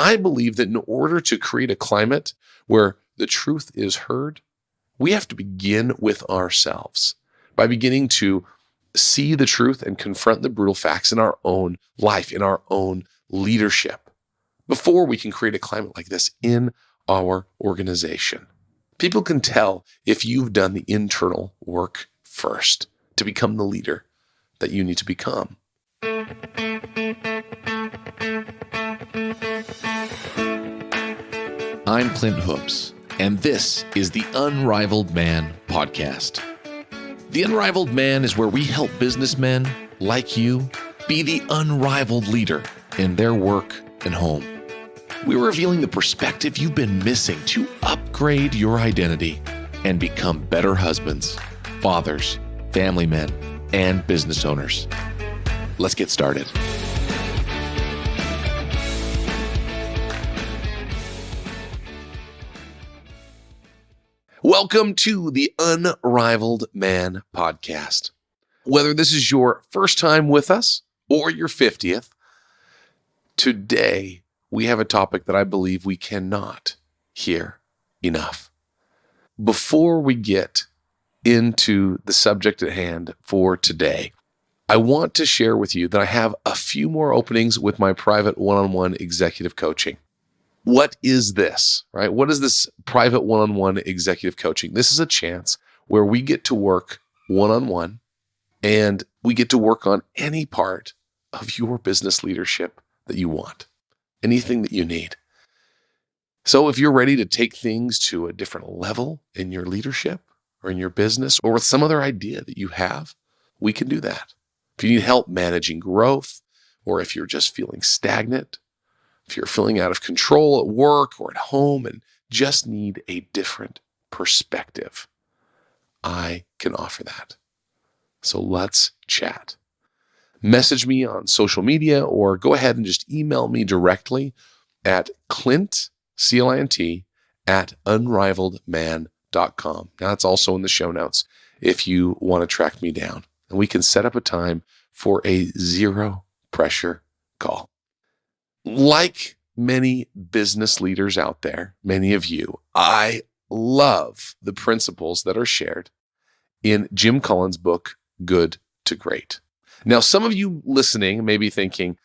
I believe that in order to create a climate where the truth is heard, we have to begin with ourselves by beginning to see the truth and confront the brutal facts in our own life, in our own leadership, before we can create a climate like this in our organization. People can tell if you've done the internal work first to become the leader that you need to become. I'm Clint Hoops, and this is the Unrivaled Man podcast. The Unrivaled Man is where we help businessmen like you be the unrivaled leader in their work and home. We're revealing the perspective you've been missing to upgrade your identity and become better husbands, fathers, family men, and business owners. Let's get started. Welcome to the Unrivaled Man podcast. Whether this is your first time with us or your 50th, today we have a topic that I believe we cannot hear enough. Before we get into the subject at hand for today, I want to share with you that I have a few more openings with my private one-on-one executive coaching. What is this, right? What is this private one-on-one executive coaching? This is a chance where we get to work one-on-one and we get to work on any part of your business leadership that you want, anything that you need. So if you're ready to take things to a different level in your leadership or in your business or with some other idea that you have, we can do that. If you need help managing growth, or if you're just feeling stagnant, if you're feeling out of control at work or at home and just need a different perspective, I can offer that. So let's chat. Message me on social media or go ahead and just email me directly at Clint, C-L-I-N-T, at unrivaledman.com. Now, it's also in the show notes if you want to track me down. And we can set up a time for a zero pressure call. Like many business leaders out there, many of you, I love the principles that are shared in Jim Collins' book, Good to Great. Now, some of you listening may be thinking,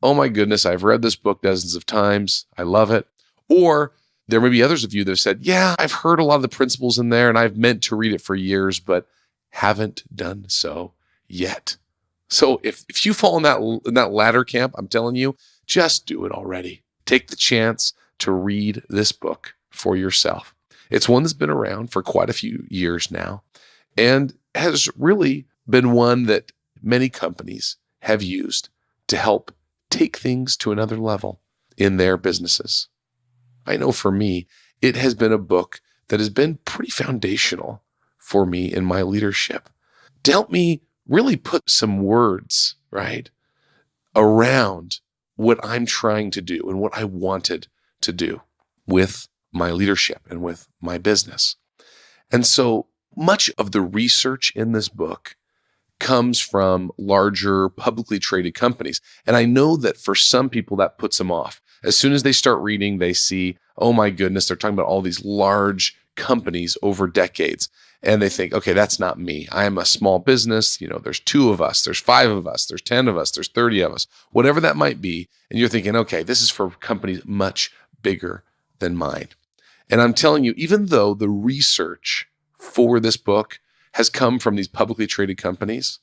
oh my goodness, I've read this book dozens of times. I love it. Or there may be others of you that have said, yeah, I've heard a lot of the principles in there and I've meant to read it for years, but haven't done so yet. So if you fall in that latter camp, I'm telling you, just do it already. Take the chance to read this book for yourself. It's one that's been around for quite a few years now and has really been one that many companies have used to help take things to another level in their businesses. I know for me, it has been a book that has been pretty foundational for me in my leadership to help me really put some words, right, around what I'm trying to do and what I wanted to do with my leadership and with my business. And so much of the research in this book comes from larger publicly traded companies. And I know that for some people that puts them off. As soon as they start reading, they see, oh my goodness, they're talking about all these large companies over decades. And they think, okay, that's not me. I am a small business. There's 2 of us, there's 5 of us, there's 10 of us, there's 30 of us, whatever that might be. And you're thinking, okay, this is for companies much bigger than mine. And I'm telling you, even though the research for this book has come from these publicly traded companies,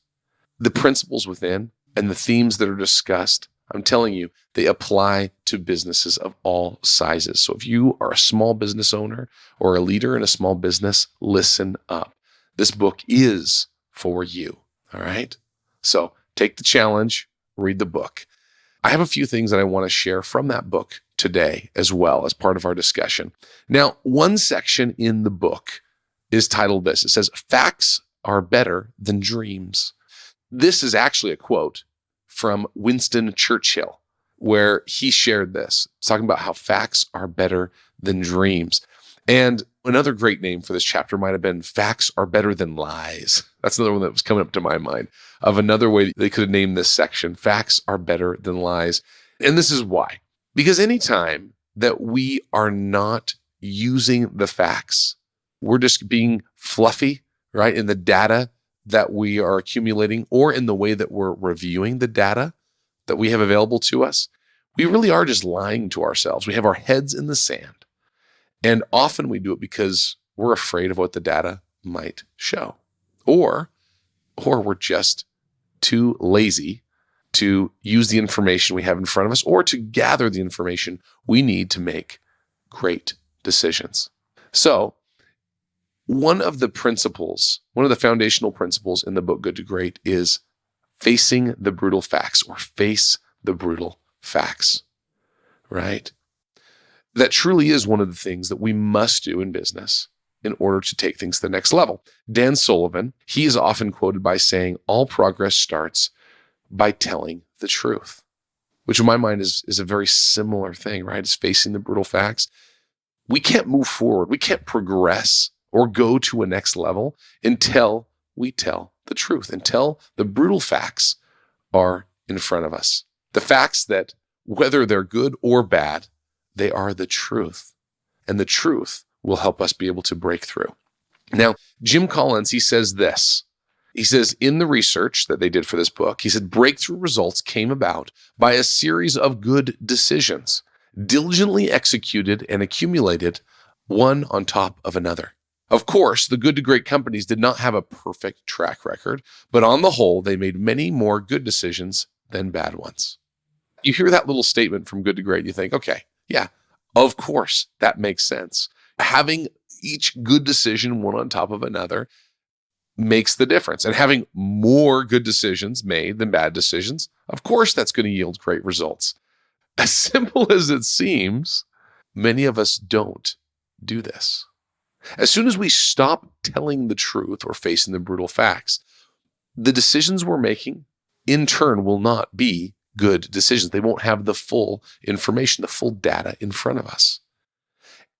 the principles within and the themes that are discussed, I'm telling you, they apply to businesses of all sizes. So if you are a small business owner or a leader in a small business, listen up. This book is for you, all right? So take the challenge, read the book. I have a few things that I want to share from that book today as well as part of our discussion. Now, one section in the book is titled this. It says, "Facts are better than dreams." This is actually a quote from Winston Churchill, where he shared this. It's talking about how facts are better than dreams. And another great name for this chapter might have been "Facts are better than lies." That's another one that was coming up to my mind of another way they could have named this section. Facts are better than lies. And this is why. Because anytime that we are not using the facts, we're just being fluffy, right, in the data that we are accumulating or in the way that we're reviewing the data that we have available to us, we really are just lying to ourselves. We have our heads in the sand. And often we do it because we're afraid of what the data might show. Or we're just too lazy to use the information we have in front of us or to gather the information we need to make great decisions. So one of the foundational principles in the book Good to Great is facing the brutal facts, or face the brutal facts, right? That truly is one of the things that we must do in business in order to take things to the next level. Dan Sullivan, he is often quoted by saying, all progress starts by telling the truth, which in my mind is a very similar thing, right? It's facing the brutal facts. We can't move forward. We can't progress or go to a next level until we tell the truth, until the brutal facts are in front of us. The facts that, whether they're good or bad, they are the truth. And the truth will help us be able to break through. Now, Jim Collins, he says this. He says, in the research that they did for this book, he said, breakthrough results came about by a series of good decisions, diligently executed and accumulated one on top of another. Of course, the good to great companies did not have a perfect track record, but on the whole, they made many more good decisions than bad ones. You hear that little statement from good to great, you think, okay, yeah, of course, that makes sense. Having each good decision one on top of another makes the difference. And having more good decisions made than bad decisions, of course, that's going to yield great results. As simple as it seems, many of us don't do this. As soon as we stop telling the truth or facing the brutal facts, the decisions we're making in turn will not be good decisions. They won't have the full information, the full data in front of us.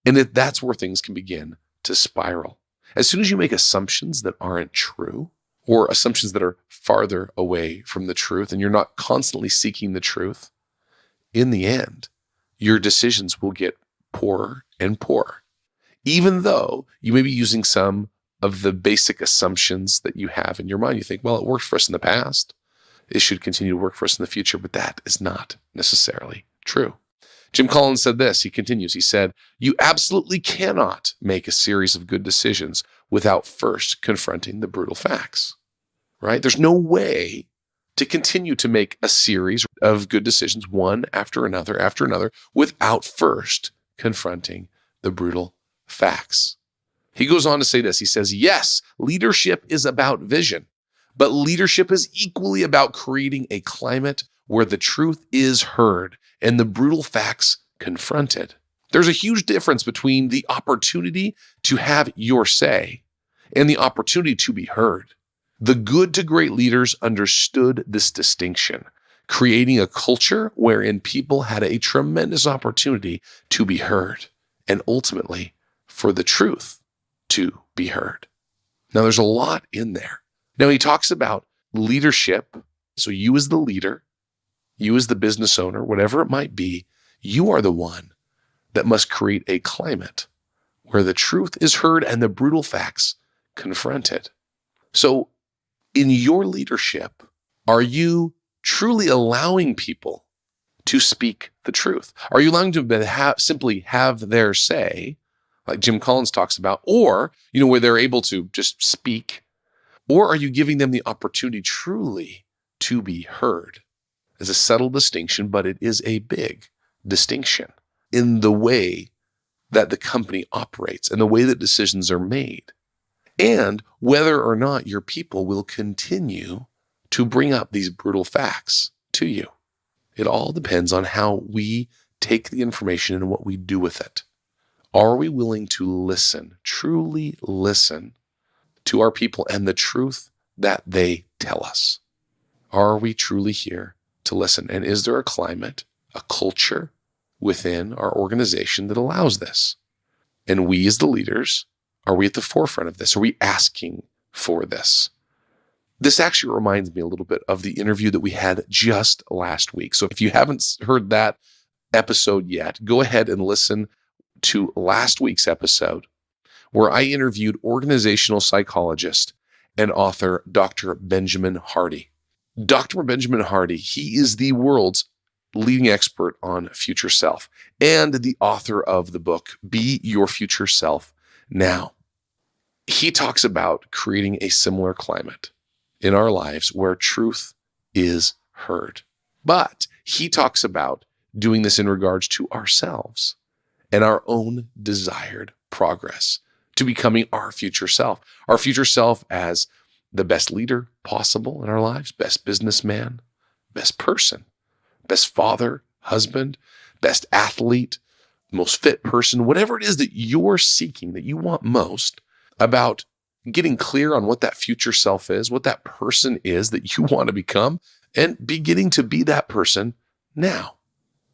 And that's where things can begin to spiral. As soon as you make assumptions that aren't true, or assumptions that are farther away from the truth, and you're not constantly seeking the truth, in the end, your decisions will get poorer and poorer. Even though you may be using some of the basic assumptions that you have in your mind. You think, well, it worked for us in the past. It should continue to work for us in the future, but that is not necessarily true. Jim Collins said this, he continues, he said, you absolutely cannot make a series of good decisions without first confronting the brutal facts, right? There's no way to continue to make a series of good decisions, one after another, without first confronting the brutal facts. He goes on to say this, he says, yes, leadership is about vision, but leadership is equally about creating a climate where the truth is heard and the brutal facts confronted. There's a huge difference between the opportunity to have your say and the opportunity to be heard. The good to great leaders understood this distinction, creating a culture wherein people had a tremendous opportunity to be heard and ultimately for the truth to be heard. Now, there's a lot in there. Now, he talks about leadership. So you as the leader, you as the business owner, whatever it might be, you are the one that must create a climate where the truth is heard and the brutal facts confronted. So in your leadership, are you truly allowing people to speak the truth? Are you allowing them to simply have their say, like Jim Collins talks about, or, where they're able to just speak? Or are you giving them the opportunity truly to be heard? It's a subtle distinction, but it is a big distinction in the way that the company operates and the way that decisions are made, and whether or not your people will continue to bring up these brutal facts to you. It all depends on how we take the information and what we do with it. Are we willing to listen, truly listen to our people and the truth that they tell us? Are we truly here to listen? And is there a climate, a culture within our organization that allows this? And we as the leaders, are we at the forefront of this? Are we asking for this? This actually reminds me a little bit of the interview that we had just last week. So if you haven't heard that, episode yet, go ahead and listen to last week's episode where I interviewed organizational psychologist and author Dr. Benjamin Hardy. Dr. Benjamin Hardy, he is the world's leading expert on future self and the author of the book, Be Your Future Self Now. He talks about creating a similar climate in our lives where truth is heard. But he talks about doing this in regards to ourselves and our own desired progress to becoming our future self as the best leader possible in our lives, best businessman, best person, best father, husband, best athlete, most fit person, whatever it is that you're seeking, that you want most, about getting clear on what that future self is, what that person is that you want to become, and beginning to be that person now.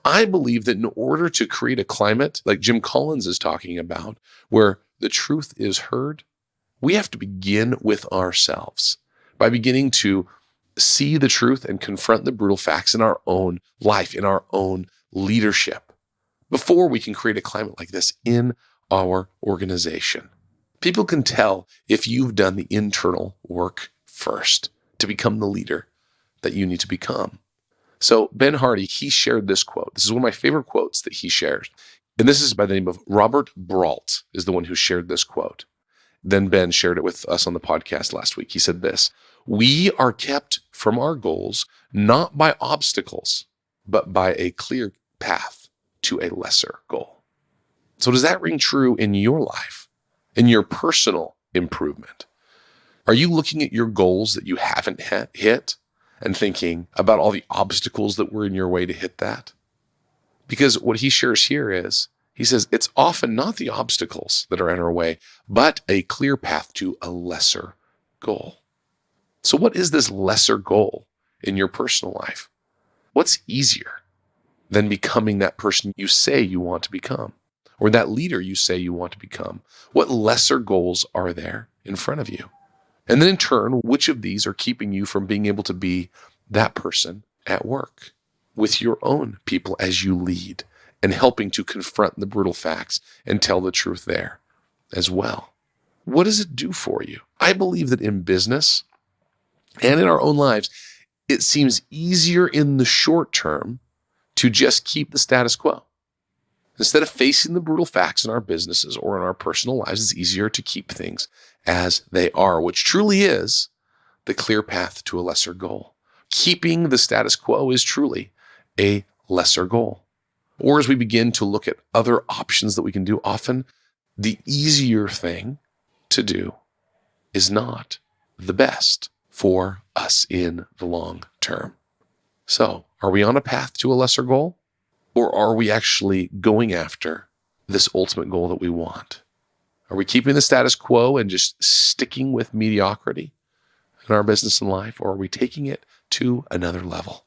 I believe that in order to create a climate like Jim Collins is talking about, where the truth is heard, we have to begin with ourselves by beginning to see the truth and confront the brutal facts in our own life, in our own leadership, before we can create a climate like this in our organization. People can tell if you've done the internal work first to become the leader that you need to become. So Ben Hardy, he shared this quote. This is one of my favorite quotes that he shares. And this is by the name of Robert Brault, is the one who shared this quote. Then Ben shared it with us on the podcast last week. He said this: "We are kept from our goals not by obstacles, but by a clear path to a lesser goal." So does that ring true in your life, in your personal improvement? Are you looking at your goals that you haven't hit and thinking about all the obstacles that were in your way to hit that? Because what he shares here is, he says, it's often not the obstacles that are in our way, but a clear path to a lesser goal. So what is this lesser goal in your personal life? What's easier than becoming that person you say you want to become, or that leader you say you want to become? What lesser goals are there in front of you? And then in turn, which of these are keeping you from being able to be that person at work with your own people as you lead and helping to confront the brutal facts and tell the truth there as well? What does it do for you? I believe that in business and in our own lives, it seems easier in the short term to just keep the status quo. Instead of facing the brutal facts in our businesses or in our personal lives, it's easier to keep things as they are, which truly is the clear path to a lesser goal. Keeping the status quo is truly a lesser goal. Or as we begin to look at other options that we can do, often the easier thing to do is not the best for us in the long term. So, are we on a path to a lesser goal? Or are we actually going after this ultimate goal that we want? Are we keeping the status quo and just sticking with mediocrity in our business and life? Or are we taking it to another level?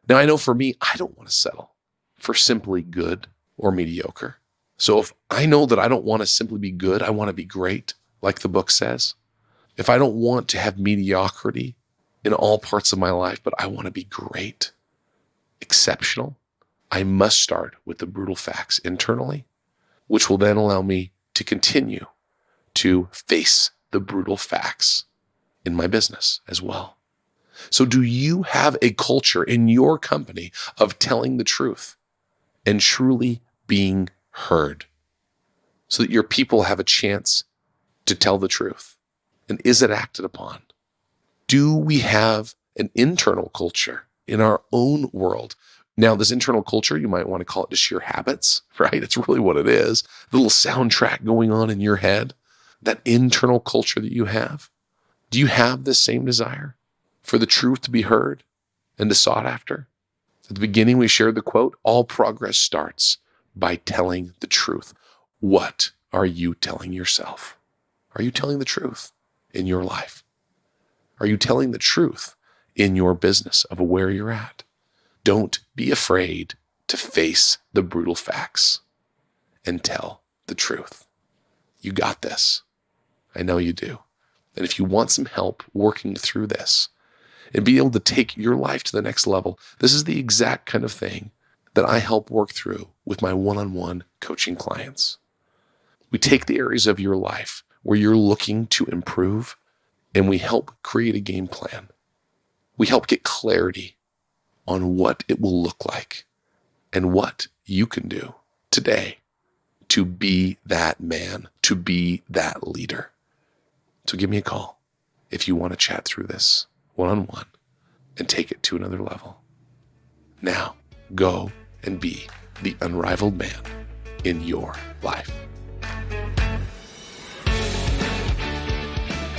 Now, I know for me, I don't want to settle for simply good or mediocre. So if I know that I don't want to simply be good, I want to be great, like the book says. If I don't want to have mediocrity in all parts of my life, but I want to be great, exceptional, I must start with the brutal facts internally, which will then allow me to continue to face the brutal facts in my business as well. So do you have a culture in your company of telling the truth and truly being heard so that your people have a chance to tell the truth? And is it acted upon? Do we have an internal culture in our own world? Now, this internal culture, you might want to call it just your habits, right? It's really what it is. The little soundtrack going on in your head, that internal culture that you have. Do you have this same desire for the truth to be heard and to sought after? At the beginning, we shared the quote, all progress starts by telling the truth. What are you telling yourself? Are you telling the truth in your life? Are you telling the truth in your business of where you're at? Don't be afraid to face the brutal facts and tell the truth. You got this. I know you do. And if you want some help working through this and be able to take your life to the next level, this is the exact kind of thing that I help work through with my one-on-one coaching clients. We take the areas of your life where you're looking to improve, and we help create a game plan. We help get clarity on what it will look like and what you can do today to be that man, to be that leader. So give me a call if you want to chat through this one-on-one and take it to another level. Now, go and be the unrivaled man in your life.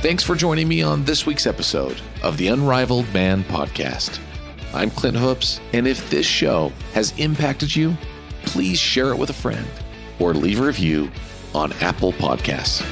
Thanks for joining me on this week's episode of the Unrivaled Man Podcast. I'm Clint Hoops, and if this show has impacted you, please share it with a friend or leave a review on Apple Podcasts.